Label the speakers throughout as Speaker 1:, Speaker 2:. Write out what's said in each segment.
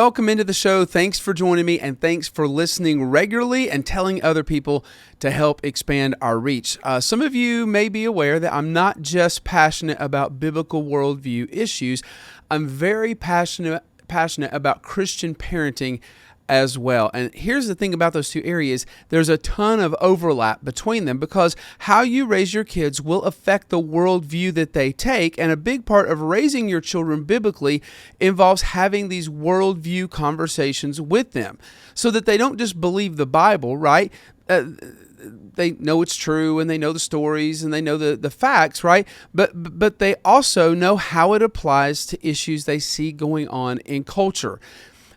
Speaker 1: welcome into the show. Thanks for joining me, and thanks for listening regularly and telling other people to help expand our reach. Some of you may be aware that I'm not just passionate about biblical worldview issues. I'm very passionate about Christian parenting as well. And here's the thing about those two areas. There's a ton of overlap between them because how you raise your kids will affect the worldview that they take. And a big part of raising your children biblically involves having these worldview conversations with them so that they don't just believe the Bible, right? They know it's true and they know the stories and they know the facts, right? But they also know how it applies to issues they see going on in culture.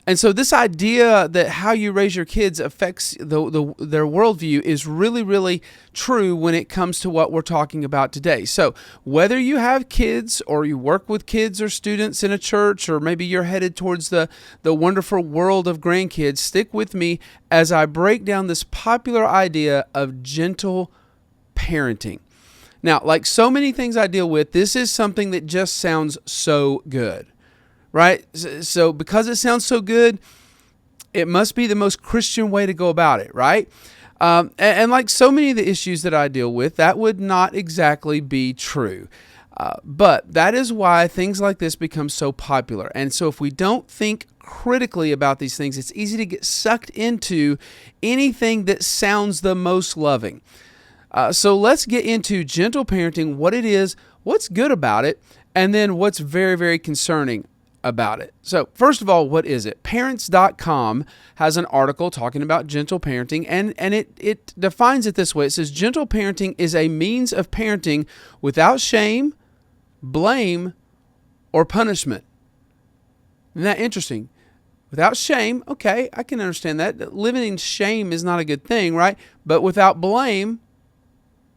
Speaker 1: And so this idea that how you raise your kids affects their worldview is really, really true when it comes to what we're talking about today. So whether you have kids or you work with kids or students in a church, or maybe you're headed towards the wonderful world of grandkids, stick with me as I break down this popular idea of gentle parenting. Now, like so many things I deal with, this is something that just sounds so good. Right? So because it sounds so good, it must be the most Christian way to go about it, right? And like so many of the issues that I deal with, that would not exactly be true. But that is why things like this become so popular. And so if we don't think critically about these things, it's easy to get sucked into anything that sounds the most loving. So let's get into gentle parenting, what it is, what's good about it, and then what's very, very concerning about it. So first of all, what is it? Parents.com has an article talking about gentle parenting, and it defines it this way. It says, gentle parenting is a means of parenting without shame, blame, or punishment. Isn't that interesting? Without shame, okay, I can understand that. Living in shame is not a good thing, right? But without blame,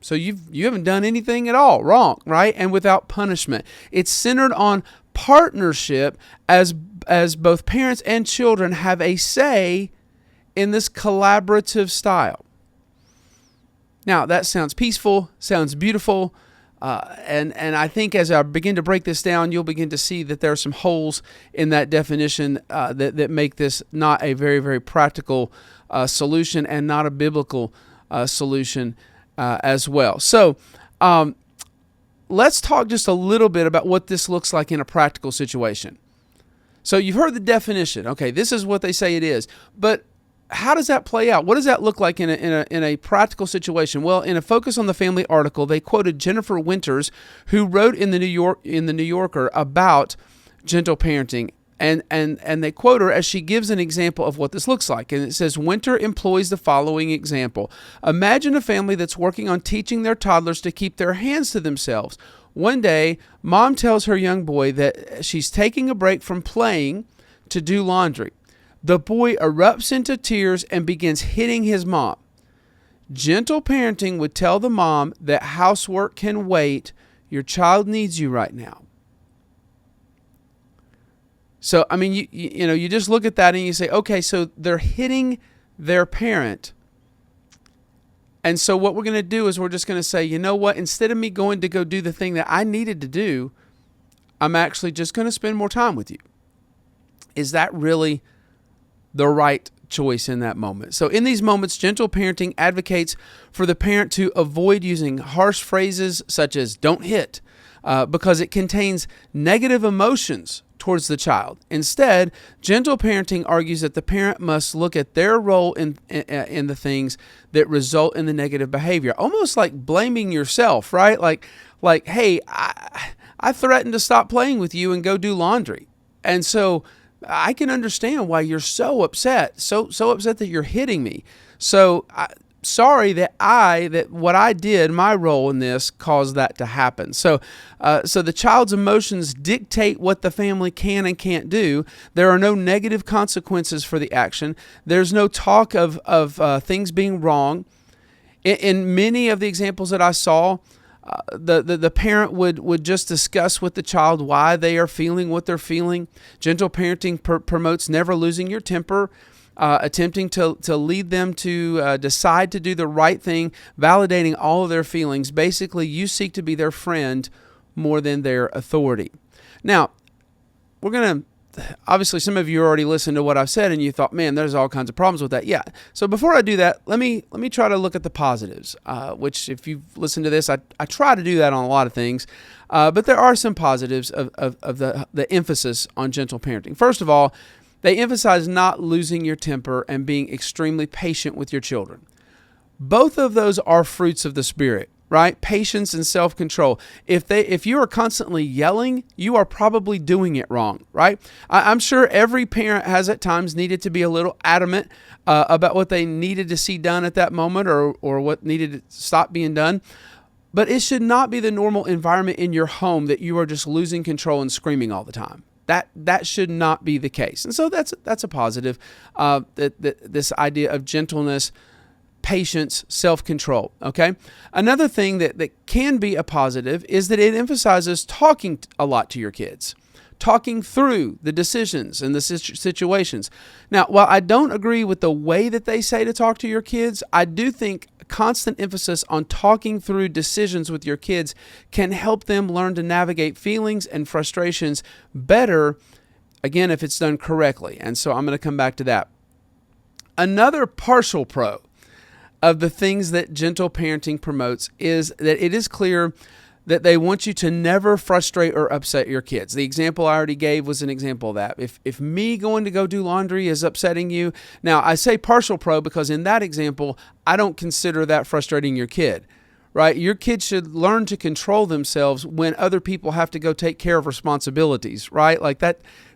Speaker 1: so you haven't done anything at all wrong, right? And without punishment. It's centered on partnership as both parents and children have a say in this collaborative style. Now, that sounds peaceful, sounds beautiful, and I think as I begin to break this down, you'll begin to see that there are some holes in that definition that make this not a very, very practical solution and not a biblical solution as well. So, let's talk just a little bit about what this looks like in a practical situation. So you've heard the definition. Okay, this is what they say it is. But how does that play out? What does that look like in a practical situation? Well, in a Focus on the Family article, they quoted Jennifer Winters, who wrote in the New Yorker about gentle parenting. And they quote her as she gives an example of what this looks like. And it says, Winter employs the following example. Imagine a family that's working on teaching their toddlers to keep their hands to themselves. One day, mom tells her young boy that she's taking a break from playing to do laundry. The boy erupts into tears and begins hitting his mom. Gentle parenting would tell the mom that housework can wait. Your child needs you right now. So, I mean, you just look at that and you say, okay, so they're hitting their parent. And so what we're going to do is we're just going to say, you know what, instead of me going to go do the thing that I needed to do, I'm actually just going to spend more time with you. Is that really the right choice in that moment? So in these moments, gentle parenting advocates for the parent to avoid using harsh phrases such as don't hit, because it contains negative emotions towards the child. Instead, gentle parenting argues that the parent must look at their role in the things that result in the negative behavior, almost like blaming yourself, right? Like, hey, I threatened to stop playing with you and go do laundry, and so I can understand why you're so upset, so upset that you're hitting me. So sorry that what I did, my role in this, caused that to happen. So the child's emotions dictate what the family can and can't do. There are no negative consequences for the action. There's no talk of things being wrong. In many of the examples that I saw, the parent would just discuss with the child why they are feeling what they're feeling. Gentle parenting promotes never losing your temper, attempting to lead them to decide to do the right thing, validating all of their feelings. Basically, you seek to be their friend more than their authority. Now, we're going to obviously some of you already listened to what I've said and you thought, man, there's all kinds of problems with that. Yeah. So before I do that, let me try to look at the positives, which if you've listened to this, I try to do that on a lot of things. But there are some positives of the emphasis on gentle parenting. First of all, they emphasize not losing your temper and being extremely patient with your children. Both of those are fruits of the Spirit, right? Patience and self-control. If you are constantly yelling, you are probably doing it wrong, right? I'm sure every parent has at times needed to be a little adamant about what they needed to see done at that moment or what needed to stop being done. But it should not be the normal environment in your home that you are just losing control and screaming all the time. That should not be the case. And so that's a positive, this idea of gentleness, patience, self-control, okay? Another thing that can be a positive is that it emphasizes talking a lot to your kids, talking through the decisions and the situations. Now, while I don't agree with the way that they say to talk to your kids, I do think constant emphasis on talking through decisions with your kids can help them learn to navigate feelings and frustrations better, again, if it's done correctly. And so I'm going to come back to that. Another partial pro of the things that gentle parenting promotes is that it is clear that they want you to never frustrate or upset your kids. The example I already gave was an example of that. If me going to go do laundry is upsetting you, now I say partial pro because in that example, I don't consider that frustrating your kid, right? Your kids should learn to control themselves when other people have to go take care of responsibilities, right? Like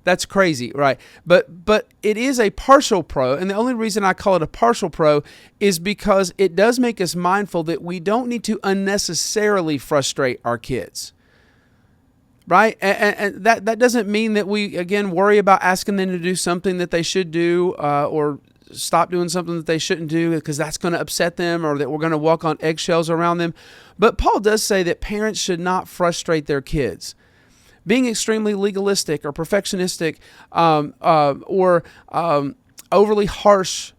Speaker 1: that's crazy, right? But it is a partial pro, and the only reason I call it a partial pro is because it does make us mindful that we don't need to unnecessarily frustrate our kids, right? And that doesn't mean that we, again, worry about asking them to do something that they should do or stop doing something that they shouldn't do because that's going to upset them or that we're going to walk on eggshells around them. But Paul does say that parents should not frustrate their kids. Being extremely legalistic or perfectionistic or overly harsh,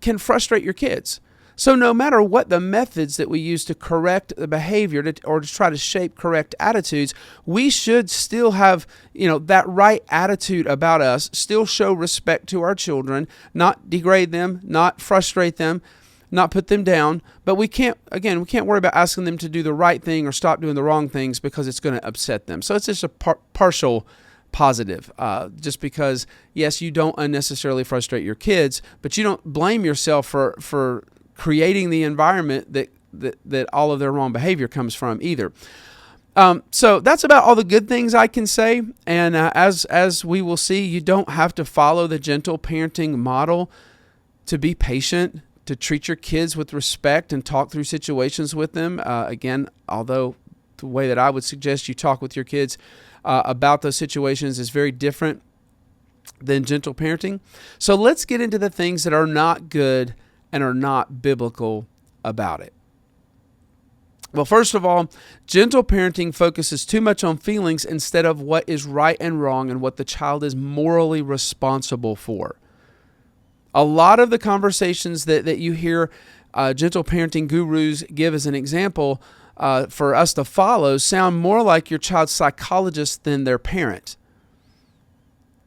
Speaker 1: can frustrate your kids. So no matter what the methods that we use to correct the behavior or to try to shape correct attitudes, we should still have, that right attitude about us, still show respect to our children, not degrade them, not frustrate them, not put them down. But we can't worry about asking them to do the right thing or stop doing the wrong things because it's going to upset them. So it's just a partial positive, just because, yes, you don't unnecessarily frustrate your kids, but you don't blame yourself for creating the environment that all of their wrong behavior comes from either. So that's about all the good things I can say. And as we will see, you don't have to follow the gentle parenting model to be patient, to treat your kids with respect and talk through situations with them. Again, although the way that I would suggest you talk with your kids about those situations is very different than gentle parenting. So let's get into the things that are not good and are not biblical about it. Well, first of all, gentle parenting focuses too much on feelings instead of what is right and wrong and what the child is morally responsible for. A lot of the conversations that you hear gentle parenting gurus give as an example for us to follow sound more like your child's psychologist than their parent.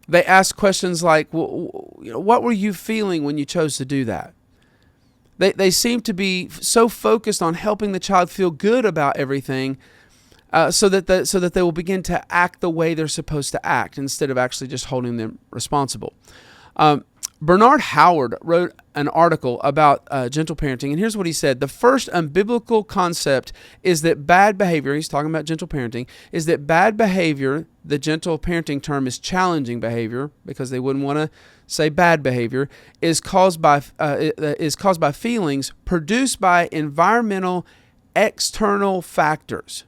Speaker 1: They ask questions like, what were you feeling when you chose to do that? They seem to be so focused on helping the child feel good about everything so that they will begin to act the way they're supposed to act instead of actually just holding them responsible. Bernard Howard wrote an article about gentle parenting, and here's what he said. The first unbiblical concept is that bad behavior, he's talking about gentle parenting, is that bad behavior, the gentle parenting term is challenging behavior because they wouldn't want to say bad behavior, is caused by feelings produced by environmental external factors.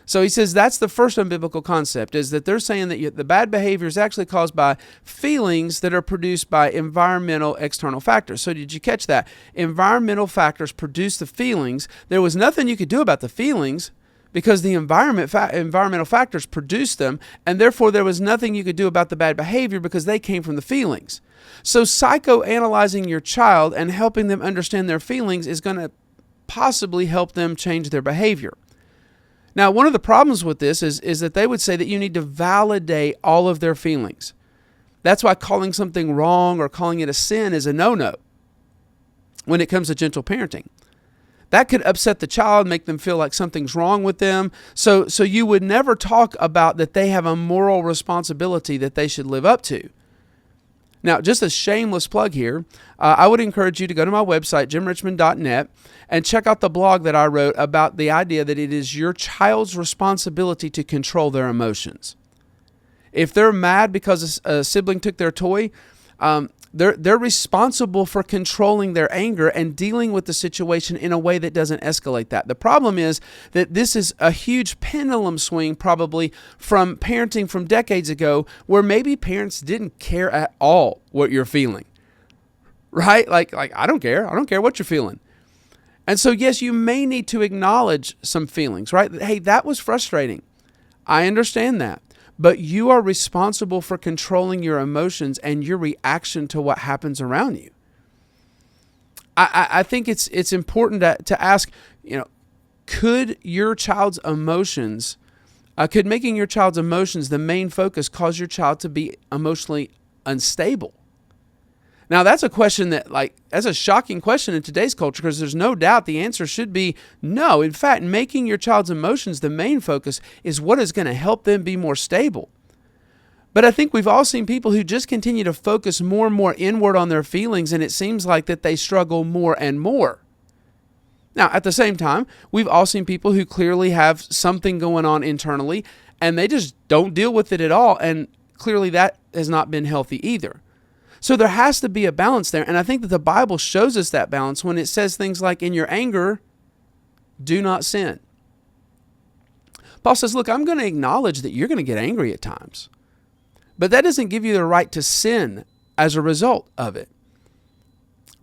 Speaker 1: So he says that's the first unbiblical concept, is that they're saying that the bad behavior is actually caused by feelings that are produced by environmental external factors. So did you catch that? Environmental factors produce the feelings. There was nothing you could do about the feelings because the environmental factors produced them, and therefore there was nothing you could do about the bad behavior because they came from the feelings. So psychoanalyzing your child and helping them understand their feelings is going to possibly help them change their behavior. Now, one of the problems with this is that they would say that you need to validate all of their feelings. That's why calling something wrong or calling it a sin is a no-no when it comes to gentle parenting. That could upset the child, make them feel like something's wrong with them. So you would never talk about that they have a moral responsibility that they should live up to. Now, just a shameless plug here, I would encourage you to go to my website, jimrichmond.net, and check out the blog that I wrote about the idea that it is your child's responsibility to control their emotions. If they're mad because a sibling took their toy, they're responsible for controlling their anger and dealing with the situation in a way that doesn't escalate that. The problem is that this is a huge pendulum swing probably from parenting from decades ago, where maybe parents didn't care at all what you're feeling, right? Like I don't care what you're feeling. And so yes, you may need to acknowledge some feelings, right? Hey, that was frustrating. I understand that. But you are responsible for controlling your emotions and your reaction to what happens around you. I think it's important to ask, could your child's emotions, could making your child's emotions the main focus cause your child to be emotionally unstable? Now, that's a question that's a shocking question in today's culture, because there's no doubt the answer should be no. In fact, making your child's emotions the main focus is what is going to help them be more stable. But I think we've all seen people who just continue to focus more and more inward on their feelings, and it seems like that they struggle more and more. Now, at the same time, we've all seen people who clearly have something going on internally, and they just don't deal with it at all, and clearly that has not been healthy either. So there has to be a balance there. And I think that the Bible shows us that balance when it says things like, in your anger, do not sin. Paul says, look, I'm going to acknowledge that you're going to get angry at times, but that doesn't give you the right to sin as a result of it.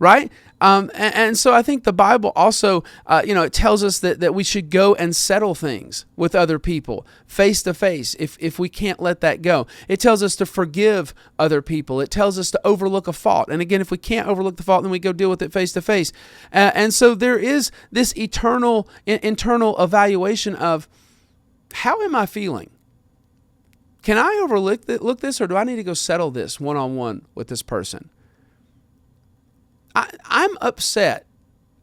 Speaker 1: Right? And so I think the Bible also, it tells us that we should go and settle things with other people face to face if we can't let that go. It tells us to forgive other people. It tells us to overlook a fault. And again, if we can't overlook the fault, then we go deal with it face to face. And so there is this internal evaluation of, how am I feeling? Can I overlook this, or do I need to go settle this one-on-one with this person? I'm upset.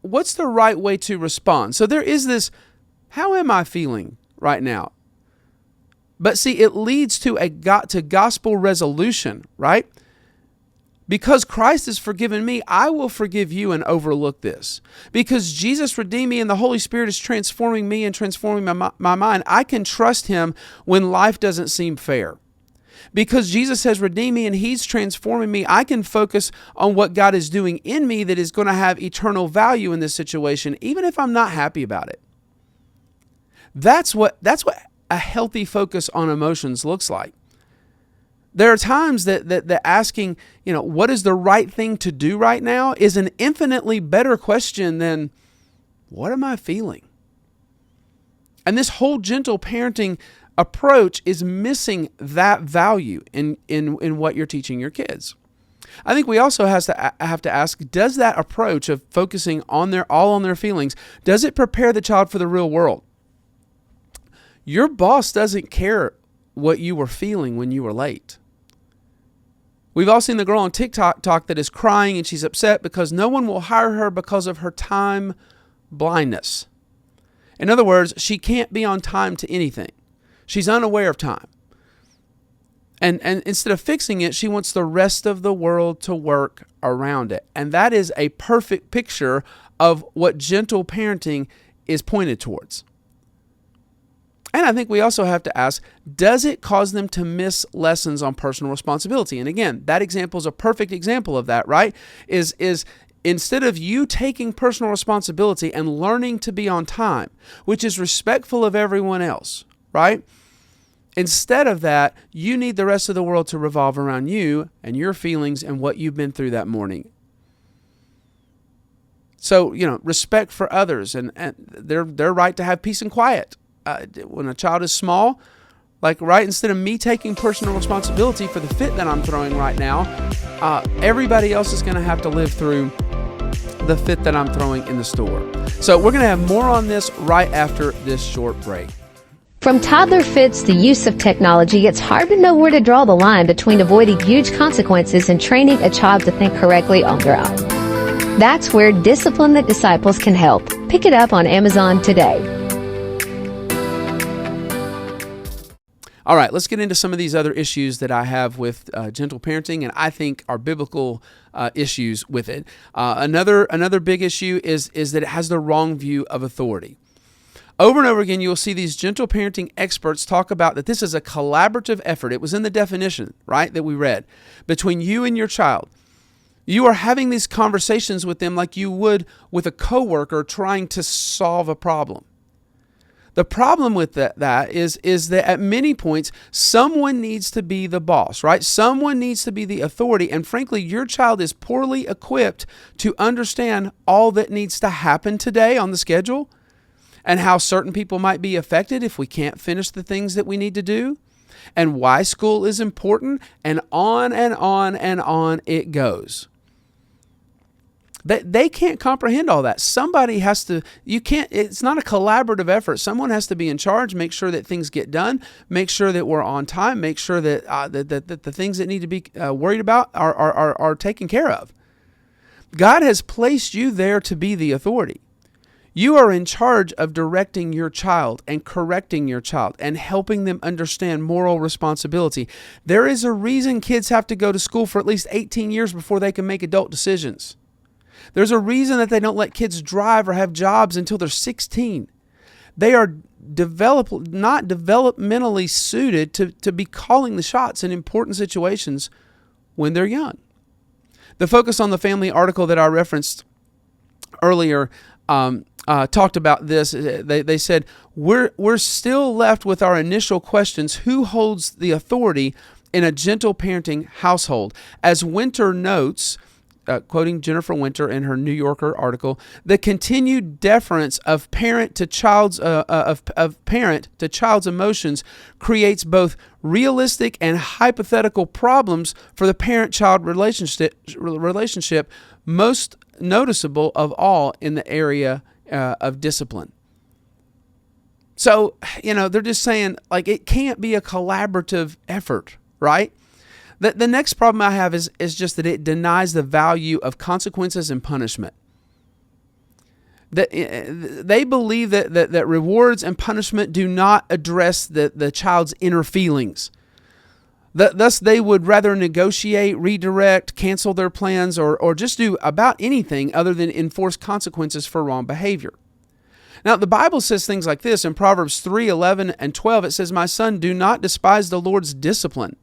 Speaker 1: What's the right way to respond? So there is this, how am I feeling right now? But see, it leads to gospel resolution, right? Because Christ has forgiven me, I will forgive you and overlook this. Because Jesus redeemed me and the Holy Spirit is transforming me and transforming my mind, I can trust Him when life doesn't seem fair. Because Jesus has redeemed me and He's transforming me, I can focus on what God is doing in me that is going to have eternal value in this situation, even if I'm not happy about it. That's what a healthy focus on emotions looks like. There are times that asking, what is the right thing to do right now is an infinitely better question than, what am I feeling? And this whole gentle parenting approach is missing that value in what you're teaching your kids. I think we also have to ask, does that approach of focusing on their feelings, does it prepare the child for the real world? Your boss doesn't care what you were feeling when you were late. We've all seen the girl on TikTok that is crying and she's upset because no one will hire her because of her time blindness. In other words, she can't be on time to anything. She's unaware of time. And instead of fixing it, she wants the rest of the world to work around it. And that is a perfect picture of what gentle parenting is pointed towards. And I think we also have to ask, does it cause them to miss lessons on personal responsibility? And again, that example is a perfect example of that, right? Is instead of you taking personal responsibility and learning to be on time, which is respectful of everyone else, right? Instead of that, you need the rest of the world to revolve around you and your feelings and what you've been through that morning. So, respect for others and their right to have peace and quiet. When a child is small, instead of me taking personal responsibility for the fit that I'm throwing right now, everybody else is going to have to live through the fit that I'm throwing in the store. So we're going to have more on this right after this short break.
Speaker 2: From toddler fits to use of technology, it's hard to know where to draw the line between avoiding huge consequences and training a child to think correctly on their own. That's where Discipline That Disciples can help. Pick it up on Amazon today.
Speaker 1: All right, let's get into some of these other issues that I have with gentle parenting, and I think are biblical issues with it. Another big issue is that it has the wrong view of authority. Over and over again, you'll see these gentle parenting experts talk about that this is a collaborative effort. It was in the definition, right, that we read, between you and your child. You are having these conversations with them like you would with a coworker trying to solve a problem. The problem with that is that at many points, someone needs to be the boss, right? Someone needs to be the authority. And frankly, your child is poorly equipped to understand all that needs to happen today on the schedule and how certain people might be affected if we can't finish the things that we need to do, and why school is important, and on and on and on it goes. They can't comprehend all that. Somebody has to, it's not a collaborative effort. Someone has to be in charge, make sure that things get done, make sure that we're on time, make sure that that the things that need to be worried about are taken care of. God has placed you there to be the authority. You are in charge of directing your child and correcting your child and helping them understand moral responsibility. There is a reason kids have to go to school for at least 18 years before they can make adult decisions. There's a reason that they don't let kids drive or have jobs until they're 16. They are not developmentally suited to be calling the shots in important situations when they're young. The Focus on the Family article that I referenced earlier talked about this. They said, we're still left with our initial questions. Who holds the authority in a gentle parenting household? As Winter notes, quoting Jennifer Winter in her New Yorker article, the continued deference of parent to child's emotions creates both realistic and hypothetical problems for the parent-child relationship, most noticeable of all in the area of discipline. So, they're just saying, like, it can't be a collaborative effort, right? The next problem I have is just that it denies the value of consequences and punishment. They believe that rewards and punishment do not address the child's inner feelings. Thus, they would rather negotiate, redirect, cancel their plans, or just do about anything other than enforce consequences for wrong behavior. Now, the Bible says things like this in Proverbs 3:11 and 12. It says, "My son, do not despise the Lord's discipline,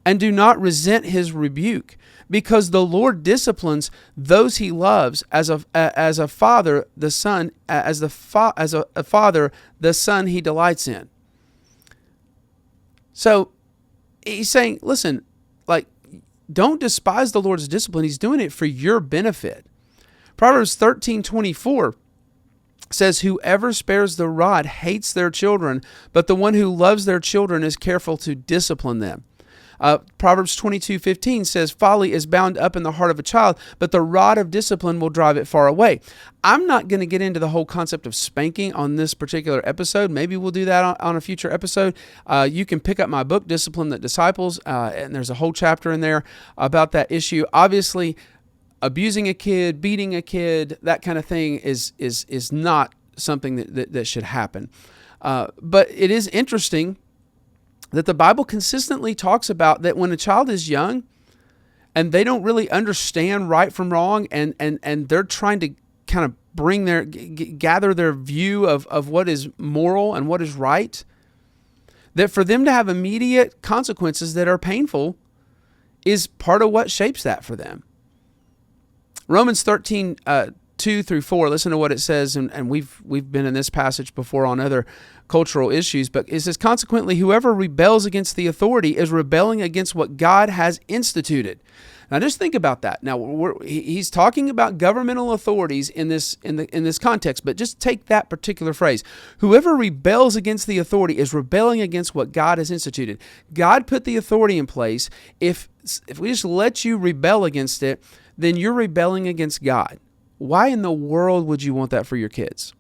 Speaker 1: and do not resent his rebuke, because the Lord disciplines those he loves as a father the son the son he delights in." So he's saying, listen, like, don't despise the Lord's discipline. He's doing it for your benefit. Proverbs 13:24 says, "Whoever spares the rod hates their children, but the one who loves their children is careful to discipline them." Proverbs 22:15 says, "Folly is bound up in the heart of a child, but the rod of discipline will drive it far away." I'm not going to get into the whole concept of spanking on this particular episode. Maybe we'll do that on a future episode. You can pick up my book, Discipline That Disciples, and there's a whole chapter in there about that issue. Obviously, abusing a kid, beating a kid, that kind of thing is not something that should happen. But it is interesting that the Bible consistently talks about that when a child is young and they don't really understand right from wrong, and they're trying to kind of gather their view of what is moral and what is right, that for them to have immediate consequences that are painful is part of what shapes that for them. Romans 13, 2-4, listen to what it says, and we've been in this passage before on other cultural issues, but it says, "Consequently, whoever rebels against the authority is rebelling against what God has instituted." Now, just think about that. Now, he's talking about governmental authorities in this context, but just take that particular phrase. Whoever rebels against the authority is rebelling against what God has instituted. God put the authority in place. If we just let you rebel against it, then you're rebelling against God. Why in the world would you want that for your kids?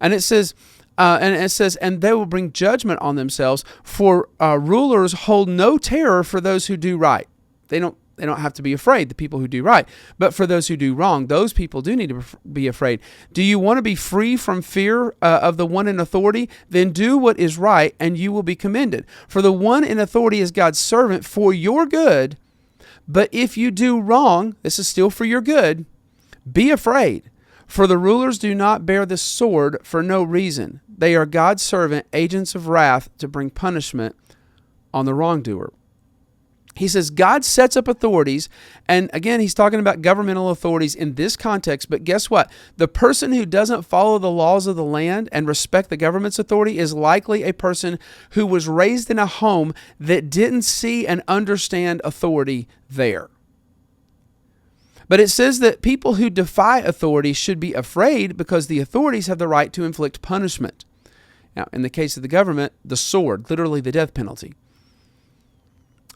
Speaker 1: And it says, And it says, and they will bring judgment on themselves, for rulers hold no terror for those who do right. They don't have to be afraid, the people who do right. But for those who do wrong, those people do need to be afraid. Do you want to be free from fear of the one in authority? Then do what is right, and you will be commended. For the one in authority is God's servant for your good. But if you do wrong, this is still for your good, be afraid. For the rulers do not bear the sword for no reason. They are God's servant, agents of wrath to bring punishment on the wrongdoer. He says God sets up authorities, and again, he's talking about governmental authorities in this context, but guess what? The person who doesn't follow the laws of the land and respect the government's authority is likely a person who was raised in a home that didn't see and understand authority there. But it says that people who defy authority should be afraid because the authorities have the right to inflict punishment. Now, in the case of the government, the sword, literally the death penalty.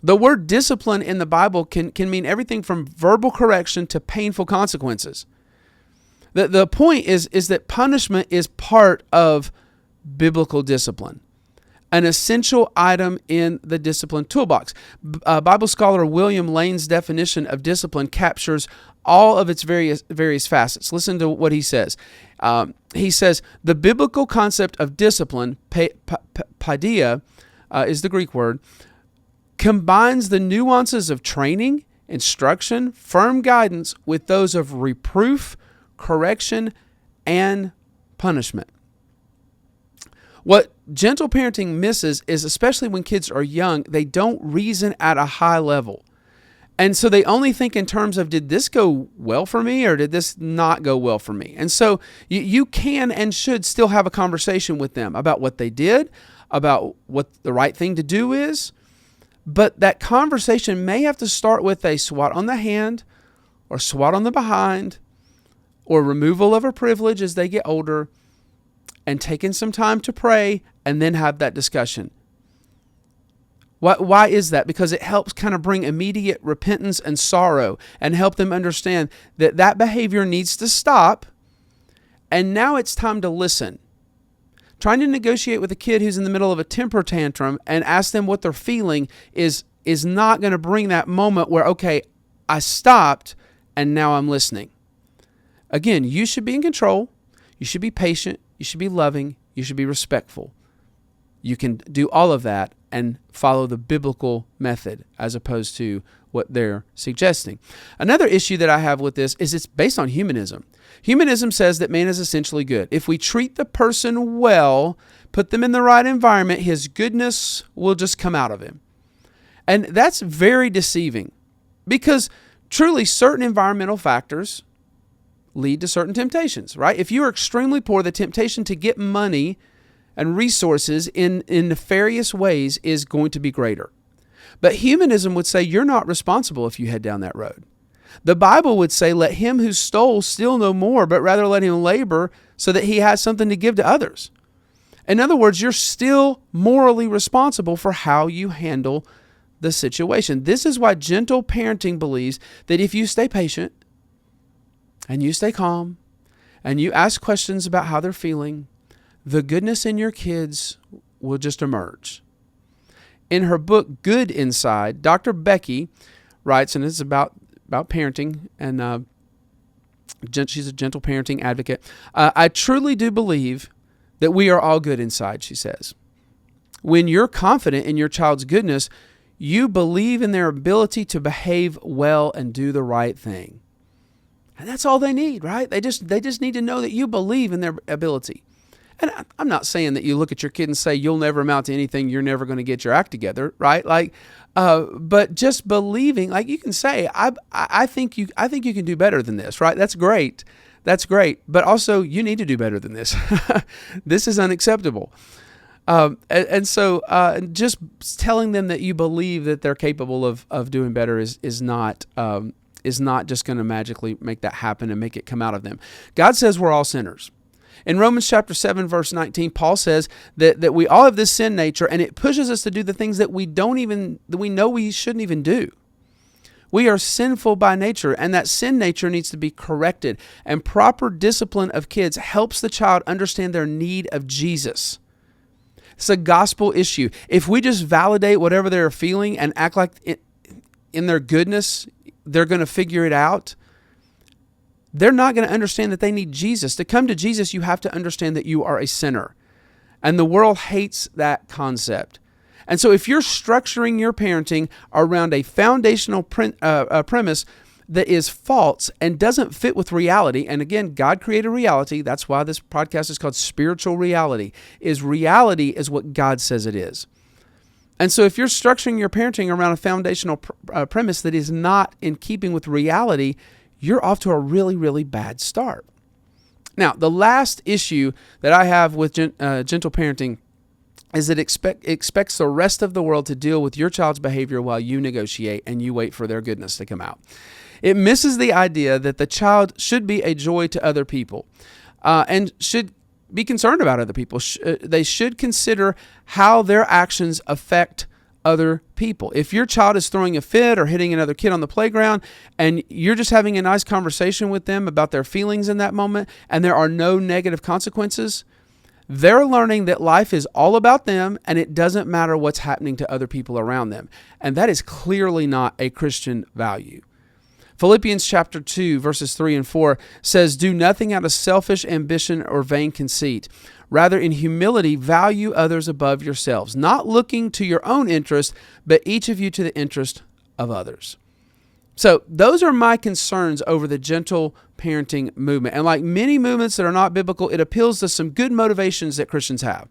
Speaker 1: The word discipline in the Bible can mean everything from verbal correction to painful consequences. The point is that punishment is part of biblical discipline, an essential item in the discipline toolbox. Bible scholar William Lane's definition of discipline captures all of its various facets. Listen to what he says. He says, the biblical concept of discipline, paideia is the Greek word, combines the nuances of training, instruction, firm guidance with those of reproof, correction, and punishment. What gentle parenting misses is, especially when kids are young, they don't reason at a high level. And so they only think in terms of, did this go well for me or did this not go well for me? And so you can and should still have a conversation with them about what they did, about what the right thing to do is. But that conversation may have to start with a swat on the hand or swat on the behind or removal of a privilege as they get older and taking some time to pray and then have that discussion. Why is that? Because it helps kind of bring immediate repentance and sorrow and help them understand that that behavior needs to stop and now it's time to listen. Trying to negotiate with a kid who's in the middle of a temper tantrum and ask them what they're feeling is not going to bring that moment where, okay, I stopped and now I'm listening. Again, you should be in control. You should be patient. You should be loving. You should be respectful. You can do all of that and follow the biblical method as opposed to what they're suggesting. Another issue that I have with this is it's based on humanism. Humanism says that man is essentially good. If we treat the person well, put them in the right environment, his goodness will just come out of him. And that's very deceiving because truly certain environmental factors lead to certain temptations, right? If you are extremely poor, the temptation to get money and resources in nefarious ways is going to be greater. But humanism would say you're not responsible if you head down that road. The Bible would say, let him who stole steal no more, but rather let him labor so that he has something to give to others. In other words, you're still morally responsible for how you handle the situation. This is why gentle parenting believes that if you stay patient and you stay calm and you ask questions about how they're feeling, the goodness in your kids will just emerge. In her book, Good Inside, Dr. Becky writes, and it's about parenting, and she's a gentle parenting advocate. I truly do believe that we are all good inside, she says. When you're confident in your child's goodness, you believe in their ability to behave well and do the right thing. And that's all they need, right? They just need to know that you believe in their ability. And I'm not saying that you look at your kid and say, you'll never amount to anything, you're never going to get your act together, right? But just believing, like you can say, I think you can do better than this, right? That's great. But also, you need to do better than this. This is unacceptable. And so just telling them that you believe that they're capable of doing better is not just going to magically make that happen and make it come out of them. God says we're all sinners. In Romans chapter 7, verse 19, Paul says that we all have this sin nature, and it pushes us to do the things that we know we shouldn't even do. We are sinful by nature, and that sin nature needs to be corrected. And proper discipline of kids helps the child understand their need of Jesus. It's a gospel issue. If we just validate whatever they're feeling and act like in their goodness, they're going to figure it out, they're not going to understand that they need Jesus. To come to Jesus, you have to understand that you are a sinner. And the world hates that concept. And so if you're structuring your parenting around a foundational premise that is false and doesn't fit with reality, and again, God created reality. That's why this podcast is called Spiritual Reality, is reality is what God says it is. And so if you're structuring your parenting around a foundational premise that is not in keeping with reality, you're off to a really, really bad start. Now, the last issue that I have with gentle parenting is it expects the rest of the world to deal with your child's behavior while you negotiate and you wait for their goodness to come out. It misses the idea that the child should be a joy to other people and should be concerned about other people. They should consider how their actions affect other people. If your child is throwing a fit or hitting another kid on the playground and you're just having a nice conversation with them about their feelings in that moment and there are no negative consequences, they're learning that life is all about them and it doesn't matter what's happening to other people around them. And that is clearly not a Christian value. Philippians chapter 2, verses 3 and 4 says, "Do nothing out of selfish ambition or vain conceit. Rather, in humility, value others above yourselves, not looking to your own interest, but each of you to the interest of others." So those are my concerns over the gentle parenting movement. And like many movements that are not biblical, it appeals to some good motivations that Christians have.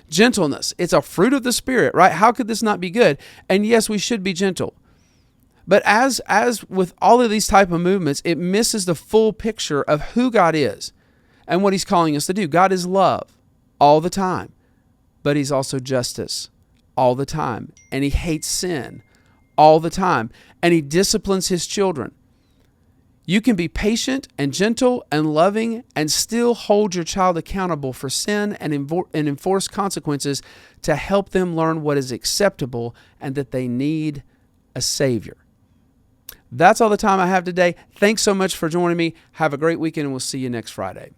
Speaker 1: Gentleness, it's a fruit of the Spirit, right? How could this not be good? And yes, we should be gentle. But as with all of these type of movements, it misses the full picture of who God is and what He's calling us to do. God is love all the time, but He's also justice all the time. And He hates sin all the time. And He disciplines His children. You can be patient and gentle and loving and still hold your child accountable for sin and enforce consequences to help them learn what is acceptable and that they need a Savior. That's all the time I have today. Thanks so much for joining me. Have a great weekend, and we'll see you next Friday.